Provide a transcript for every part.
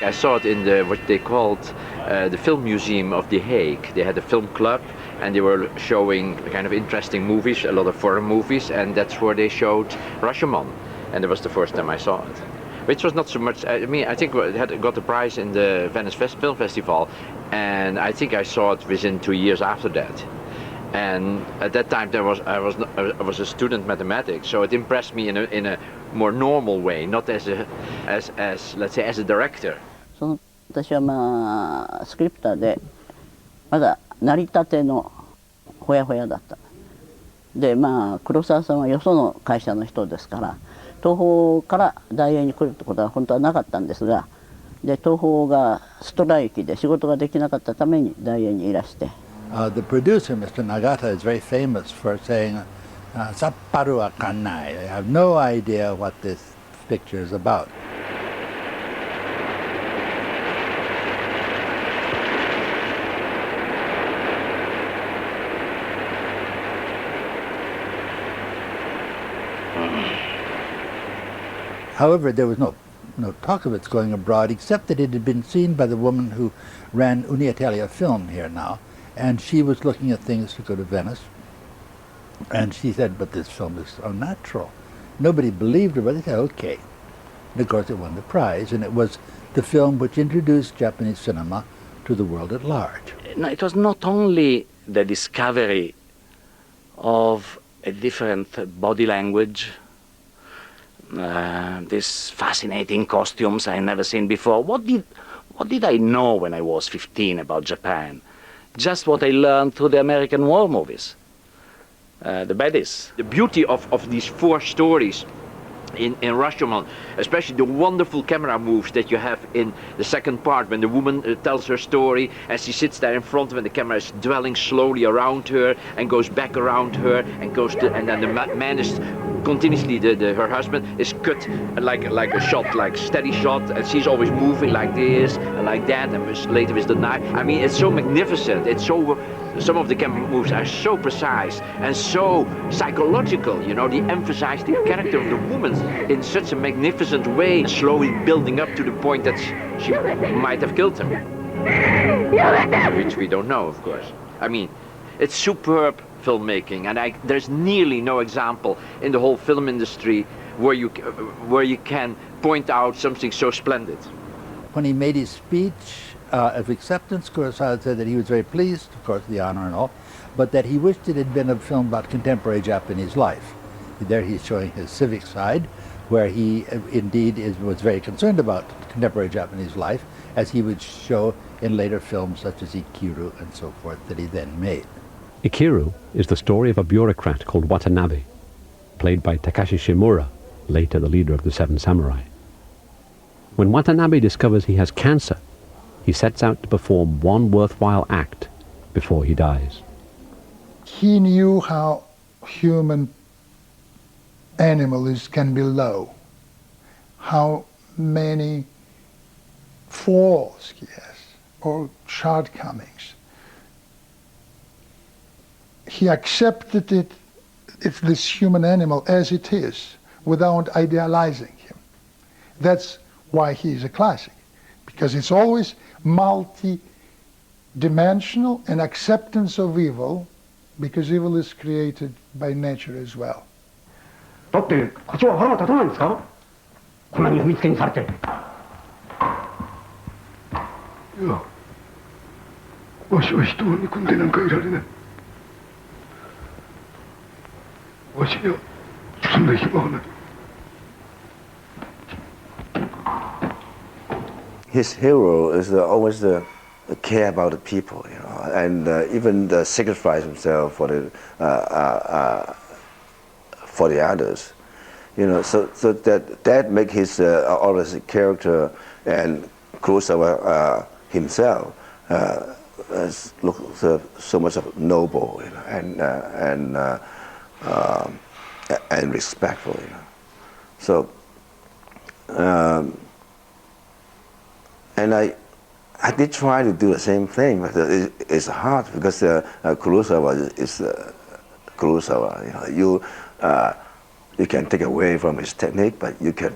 I saw it in the what they called the Film Museum of The Hague. They had a film club, and they were showing kind of interesting movies, a lot of foreign movies, and that's where they showed Rashomon, and that was the first time I saw it. Which was not so much. I mean, I think it got a prize in the Venice Film Festival, and I think I saw it within 2 years after that. And at that time, I was a student mathematics, so it impressed me in a more normal way, not as let's say as a director. 私はまあスクリプターでまだ成り立てのほやほやだった。でまあ黒沢さんはよその会社の人ですから、東宝から大映に来るってことは本当はなかったんですが、で東宝がストライキで仕事ができなかったために大映にいらして。The producer, Mr. Nagata, is very famous for saying, "Sapparu wa kannai." I have no idea what this picture is about. However, there was no talk of its going abroad, except that it had been seen by the woman who ran Uniitalia Film here now, and she was looking at things to go to Venice, and she said, "But this film is unnatural." Nobody believed her, but they said, "Okay." And of course, it won the prize, and it was the film which introduced Japanese cinema to the world at large. No, it was not only the discovery of a different body language, these fascinating costumes I had never seen before. What did I know when I was 15 about Japan? Just what I learned through the American war movies, the baddies. The beauty of these four stories in Rashomon, especially the wonderful camera moves that you have in the second part when the woman tells her story and she sits there in front of it, and the camera is dwelling slowly around her and goes back around her and goes to, and then the man is continuously, her husband is cut like a shot, like steady shot, and she's always moving like this and like that, and later with the knife. I mean, it's so magnificent. It's so, some of the camera moves are so precise and so psychological. You know, they emphasize the character of the woman in such a magnificent way, slowly building up to the point that she might have killed him, which we don't know, of course. I mean, it's superb filmmaking, and there's nearly no example in the whole film industry where you can point out something so splendid. When he made his speech of acceptance, Kurosawa said that he was very pleased, of course, the honor and all, but that he wished it had been a film about contemporary Japanese life. There he's showing his civic side, where he indeed was very concerned about contemporary Japanese life, as he would show in later films such as Ikiru and so forth that he then made. Ikiru is the story of a bureaucrat called Watanabe, played by Takashi Shimura, later the leader of the Seven Samurai. When Watanabe discovers he has cancer, he sets out to perform one worthwhile act before he dies. He knew how human animals can be low, how many flaws he has, or shortcomings. He accepted it's this human animal as it is, without idealizing him. That's why he is a classic, because it's always multi-dimensional and acceptance of evil, because evil is created by nature as well. だって課長は腹が立たないんですか？こんなに踏みつけにされて。いや、わしは人を憎んでなんかいられない。わしにはそんな暇はない。His hero is always the care about the people, you know, and even sacrifice himself for the others, you know. So that make his always character, and Kurosawa himself look so much noble, you know, and respectful, you know. So. And I did try to do the same thing, but it's hard because Kurosawa is Kurosawa. You know, you can take away from his technique, but you could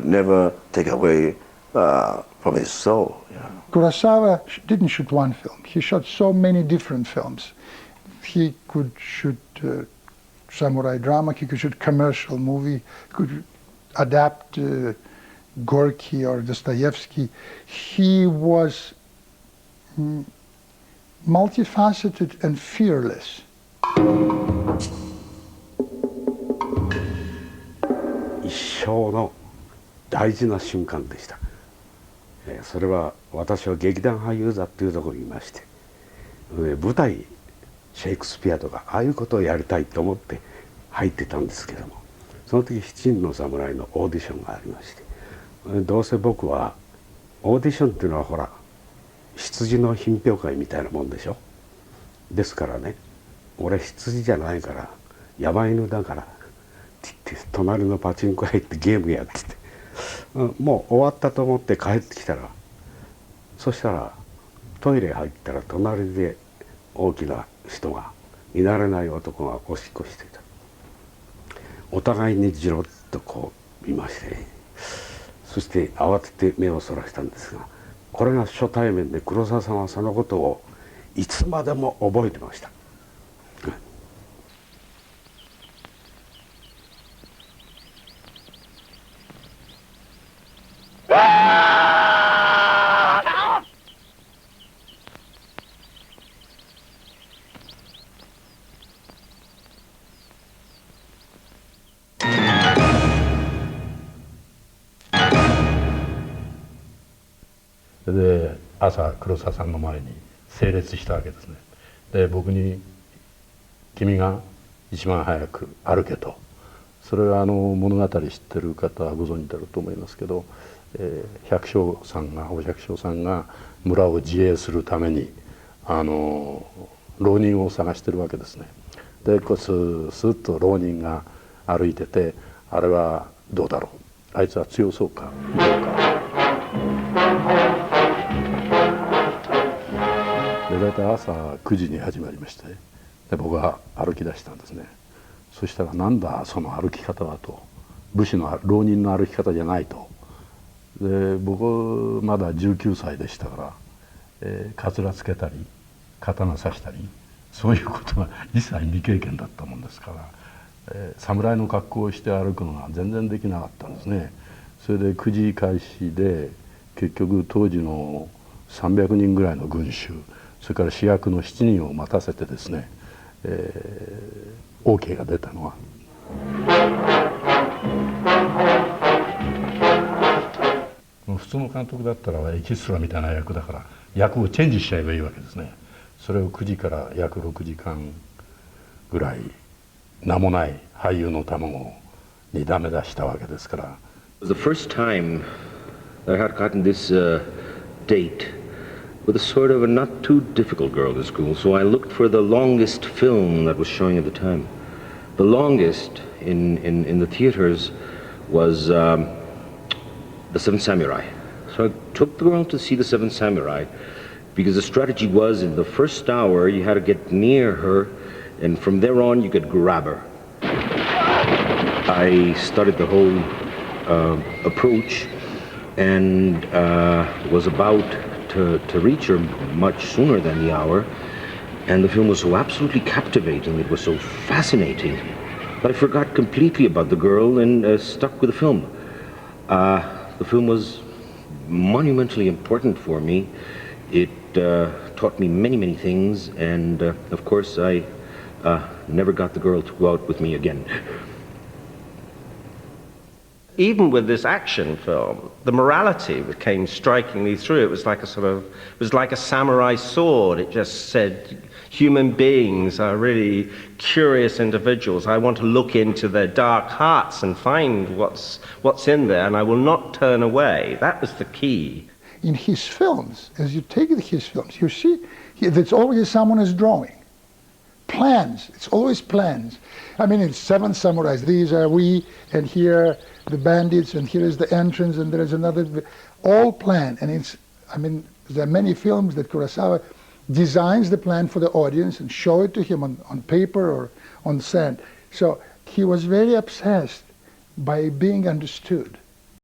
never take away from his soul. You know. Kurosawa didn't shoot one film. He shot so many different films. He could shoot samurai drama, he could shoot commercial movie, could adapt Gorky or Dostoevsky. He was multifaceted and fearless. 一生の大事な瞬間でした。それは私は劇団俳優座っていうところにいまして、舞台シェイクスピアとかああいうことをやりたいと思って入ってたんですけども、その時七人の侍のオーディションがありまして、どうせ僕はオーディションっていうのはほら羊の品評会みたいなもんでしょ。ですからね、俺羊じゃないから山犬だからって言って隣のパチンコ屋行ってゲームやってて、もう終わったと思って帰ってきたら、そしたらトイレ入ったら隣で大きな人が、見慣れない男がおしっこしてた。お互いにじろっとこう見ましてね、そして慌てて目をそらしたんですが、これが初対面で黒沢さんはそのことをいつまでも覚えてました。で朝黒沢さんの前に整列したわけですね。で僕に「君が一番早く歩け」と。それは物語知ってる方はご存知だろうと思いますけど、百姓さんがお百姓さんが村を自衛するために浪人を探してるわけですね。でこうスッと浪人が歩いてて、あれはどうだろう、あいつは強そうかどうか。で大体朝9時に始まりまして、で僕は歩き出したんですね。そしたら「なんだその歩き方は」と「武士の浪人の歩き方じゃない」と。で僕まだ19歳でしたから、かつらつけたり刀刺したりそういうことが一切未経験だったもんですから、侍の格好をして歩くのが全然できなかったんですね。それで9時開始で結局当時の300人ぐらいの群衆、それから主役の7人を待たせてですね、OK が出たのは普通の監督だったらエキストラみたいな役だから役をチェンジしちゃえばいいわけですね。それを9時から約6時間ぐらい名もない俳優の卵にダメ出したわけですから。The first time I had gotten this date with a sort of a not too difficult girl at school, so I looked for the longest film that was showing at the time. The longest in the theaters was The Seventh Samurai. So I took the girl to see The Seventh Samurai because the strategy was in the first hour you had to get near her, and from there on you could grab her. I started the whole approach and was about to reach her much sooner than the hour, and the film was so absolutely captivating, it was so fascinating, that I forgot completely about the girl and stuck with the film. The film was monumentally important for me. It taught me many, many things, and of course I never got the girl to go out with me again. Even with this action film, the morality came strikingly through. It was like a samurai sword. It just said, human beings are really curious individuals. I want to look into their dark hearts and find what's in there, and I will not turn away. That was the key. In his films, as you take his films, you see there's always someone is drawing. Plans, it's always plans. I mean, it's Seven Samurais, these are we, and here the bandits, and here is the entrance, and there is another, all planned. And it's, I mean, there are many films that Kurosawa designs the plan for the audience and show it to him on paper or on sand. So he was very obsessed by being understood.